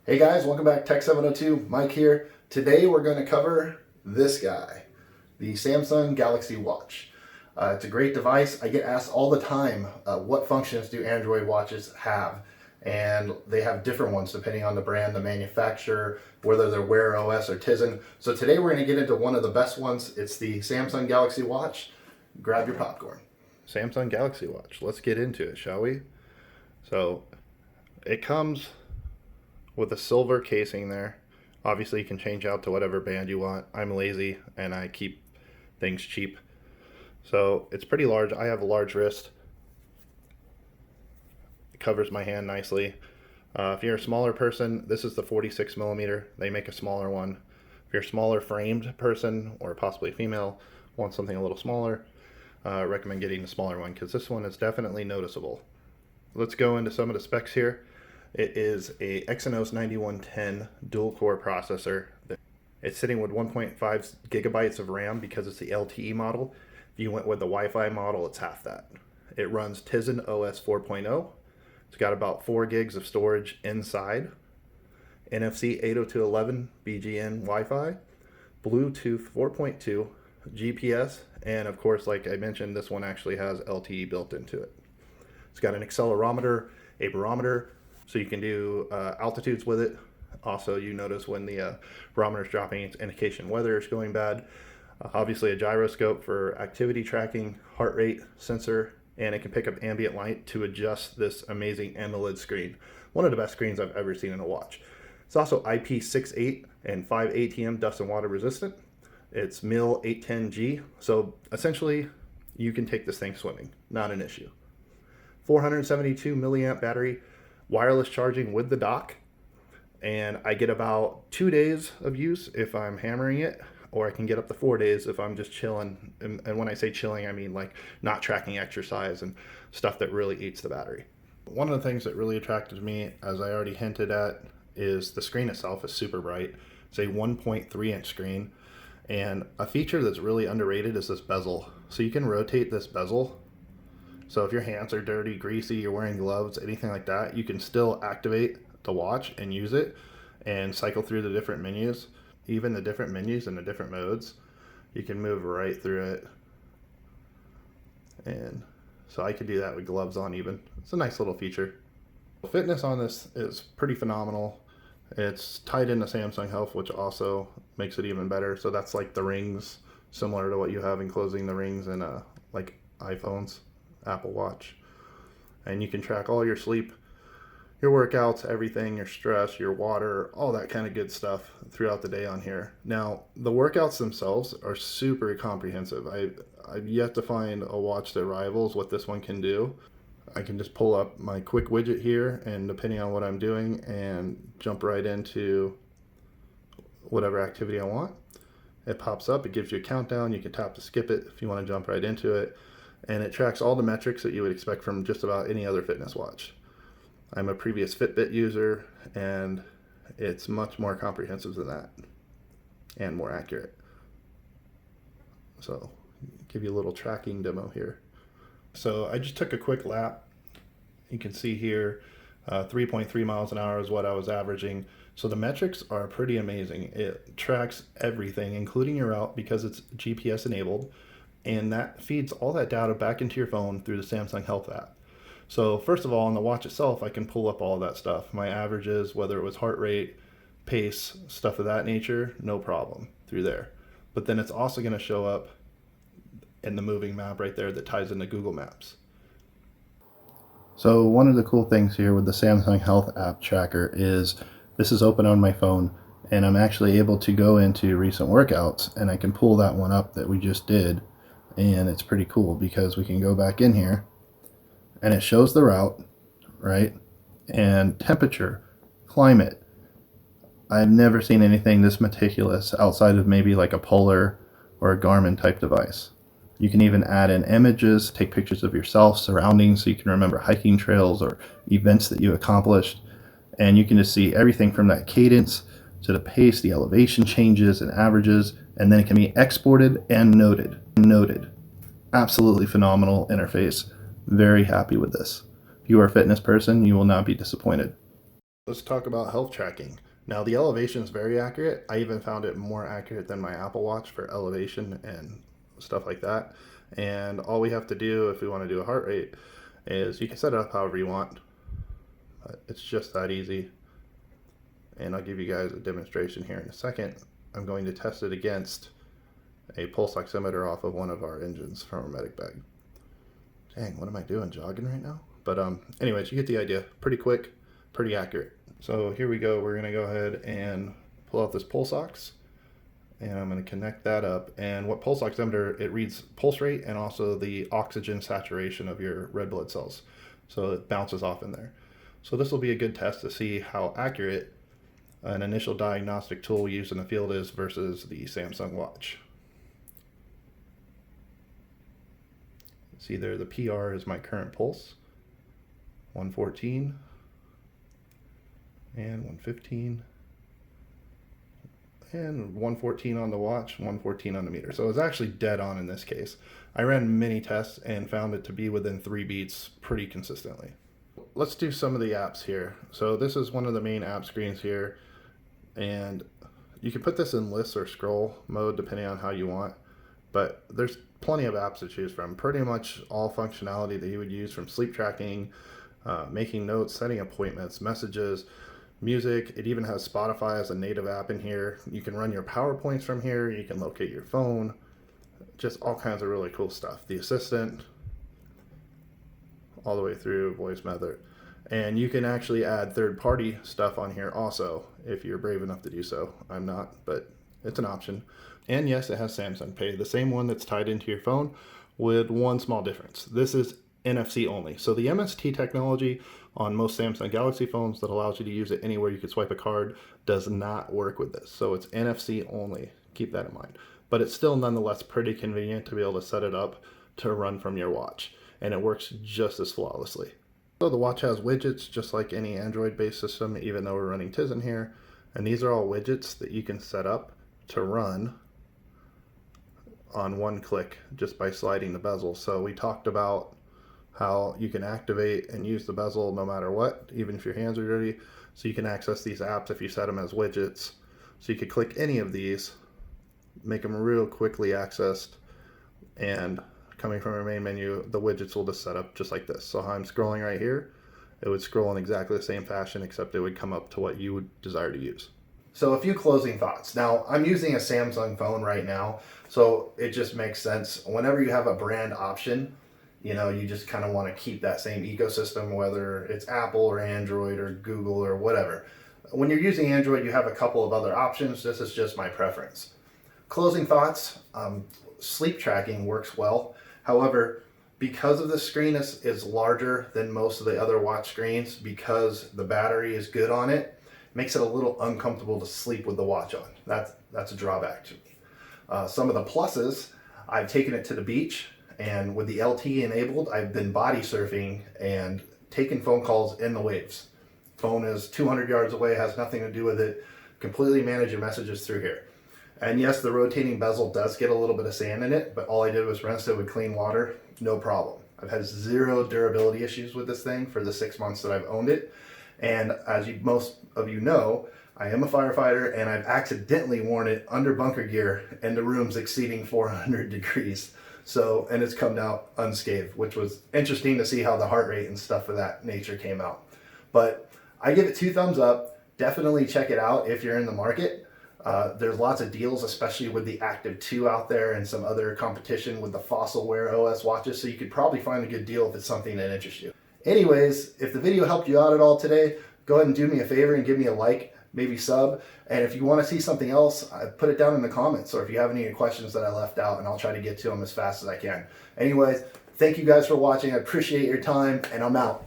Hey guys, welcome back. Tech 702, Mike here. Today we're going to cover this guy, the Samsung Galaxy Watch. It's a great device. I get asked all the time, what functions do Android watches have? And they have different ones depending on the brand, the manufacturer, whether they're Wear OS or Tizen. So today we're going to get into one of the best ones. It's the Samsung Galaxy Watch. Grab your popcorn. Samsung Galaxy Watch. Let's get into it, shall we? So it comes with a silver casing there. Obviously, you can change out to whatever band you want. I'm lazy and I keep things cheap. So it's pretty large. I have a large wrist. It covers my hand nicely. If you're a smaller person, this is the 46 millimeter. They make a smaller one. If you're a smaller framed person or possibly female, want something a little smaller, recommend getting the smaller one because this one is definitely noticeable. Let's go into some of the specs here. It is a Exynos 9110 dual core processor. It's sitting with 1.5 gigabytes of RAM because it's the LTE model. If you went with the Wi-Fi model, it's half that. It runs Tizen OS 4.0. It's got about 4 gigs of storage inside. NFC 802.11 BGN Wi-Fi, Bluetooth 4.2, GPS, and of course, like I mentioned, this one actually has LTE built into it. It's got an accelerometer, a barometer, so you can do altitudes with it. Also, you notice when the barometer is dropping, it's indication weather is going bad. Obviously, a gyroscope for activity tracking, heart rate sensor, and it can pick up ambient light to adjust this amazing AMOLED screen. One of the best screens I've ever seen in a watch. It's also IP68 and 5 ATM dust and water resistant. It's MIL 810G, so essentially you can take this thing swimming, not an issue. 472 milliamp battery, wireless charging with the dock, and I get about 2 days of use if I'm hammering it, or I can get up to 4 days if I'm just chilling. And when I say chilling, I mean like not tracking exercise and stuff that really eats the battery. One of the things that really attracted me, as I already hinted at, is the screen itself is super bright. It's a 1.3 inch screen, and a feature that's really underrated is this bezel. So you can rotate this bezel. So if your hands are dirty, greasy, you're wearing gloves, anything like that, you can still activate the watch and use it and cycle through the different menus. Even the different menus and the different modes, you can move right through it. And so I could do that with gloves on even. It's a nice little feature. Fitness on this is pretty phenomenal. It's tied into Samsung Health, which also makes it even better. So that's like the rings, similar to what you have enclosing the rings in like iPhones, Apple Watch. And you can track all your sleep, your workouts, everything, your stress, your water, all that kind of good stuff throughout the day on here. Now, the workouts themselves are super comprehensive. I've yet to find a watch that rivals what this one can do. I can just pull up my quick widget here, and depending on what I'm doing, and jump right into whatever activity I want. It pops up, it gives you a countdown, you can tap to skip it if you want to jump right into it, and it tracks all the metrics that you would expect from just about any other fitness watch. I'm a previous Fitbit user, and it's much more comprehensive than that and more accurate. So, give you a little tracking demo here. So I just took a quick lap. You can see here 3.3 miles an hour is what I was averaging. So the metrics are pretty amazing. It tracks everything, including your route, because it's GPS enabled, and that feeds all that data back into your phone through the Samsung Health app. So first of all, on the watch itself, I can pull up all that stuff. My averages, whether it was heart rate, pace, stuff of that nature, no problem through there. But then it's also going to show up in the moving map right there that ties into Google Maps. So one of the cool things here with the Samsung Health app tracker is this is open on my phone, and I'm actually able to go into recent workouts, and I can pull that one up that we just did, and it's pretty cool because we can go back in here and it shows the route, right? And temperature, climate. I've never seen anything this meticulous outside of maybe like a Polar or a Garmin type device. You can even add in images, take pictures of yourself, surroundings, so you can remember hiking trails or events that you accomplished. And you can just see everything from that cadence to the pace, the elevation changes and averages, and then it can be exported and noted. Absolutely phenomenal interface. Very happy with this. If you are a fitness person, you will not be disappointed. Let's talk about health tracking. Now the elevation is very accurate. I even found it more accurate than my Apple Watch for elevation and stuff like that. And all we have to do if we want to do a heart rate is you can set it up however you want. It's just that easy. And I'll give you guys a demonstration here in a second. I'm going to test it against a pulse oximeter off of one of our engines from our medic bag. Dang, what am I doing, jogging right now? But anyways, you get the idea. Pretty quick, pretty accurate. So here we go. We're gonna go ahead and pull out this pulse ox, and I'm gonna connect that up. And what pulse oximeter, it reads pulse rate and also the oxygen saturation of your red blood cells. So it bounces off in there. So this will be a good test to see how accurate an initial diagnostic tool used in the field is versus the Samsung watch. See there, the PR is my current pulse, 114 and 115 and 114 on the watch, 114 on the meter. So it's actually dead on in this case. I ran many tests and found it to be within 3 beats pretty consistently. Let's do some of the apps here. So this is one of the main app screens here, and you can put this in list or scroll mode depending on how you want, but there's plenty of apps to choose from. Pretty much all functionality that you would use, from sleep tracking, making notes, setting appointments, messages, music. It even has Spotify as a native app in here. You can run your PowerPoints from here. You can locate your phone. Just all kinds of really cool stuff. The assistant, all the way through voice method. And you can actually add third-party stuff on here also if you're brave enough to do so. I'm not, but it's an option. And yes, it has Samsung Pay, the same one that's tied into your phone, with one small difference. This is NFC only. So the MST technology on most Samsung Galaxy phones that allows you to use it anywhere you could swipe a card does not work with this. So it's NFC only. Keep that in mind. But it's still nonetheless pretty convenient to be able to set it up to run from your watch. And it works just as flawlessly. So the watch has widgets just like any Android-based system, even though we're running Tizen here. And these are all widgets that you can set up to run on one click just by sliding the bezel. So we talked about how you can activate and use the bezel no matter what, even if your hands are dirty. So you can access these apps if you set them as widgets. So you could click any of these, make them real quickly accessed, and coming from our main menu, the widgets will just set up just like this. So how I'm scrolling right here, it would scroll in exactly the same fashion, except it would come up to what you would desire to use. So a few closing thoughts. Now, I'm using a Samsung phone right now, so it just makes sense. Whenever you have a brand option, you know, you just kind of want to keep that same ecosystem, whether it's Apple or Android or Google or whatever. When you're using Android, you have a couple of other options. This is just my preference. Closing thoughts, sleep tracking works well. However, because of the screen is larger than most of the other watch screens, because the battery is good on it, makes it a little uncomfortable to sleep with the watch on. That's a drawback to me. Some of the pluses, I've taken it to the beach, and with the LTE enabled, I've been body surfing and taking phone calls in the waves. Phone is 200 yards away, has nothing to do with it. Completely manage your messages through here. And yes, the rotating bezel does get a little bit of sand in it, but all I did was rinse it with clean water, no problem. I've had zero durability issues with this thing for the 6 months that I've owned it. And as most of you know, I am a firefighter, and I've accidentally worn it under bunker gear into rooms exceeding 400 degrees. So, and it's come out unscathed, which was interesting to see how the heart rate and stuff of that nature came out. But I give it 2 thumbs up. Definitely check it out if you're in the market. There's lots of deals, especially with the Active 2 out there and some other competition with the Fossilware OS watches. So you could probably find a good deal if it's something that interests you. Anyways, if the video helped you out at all today, go ahead and do me a favor and give me a like, maybe sub. And if you want to see something else, put it down in the comments, or if you have any questions that I left out, and I'll try to get to them as fast as I can. Anyways, thank you guys for watching. I appreciate your time, and I'm out.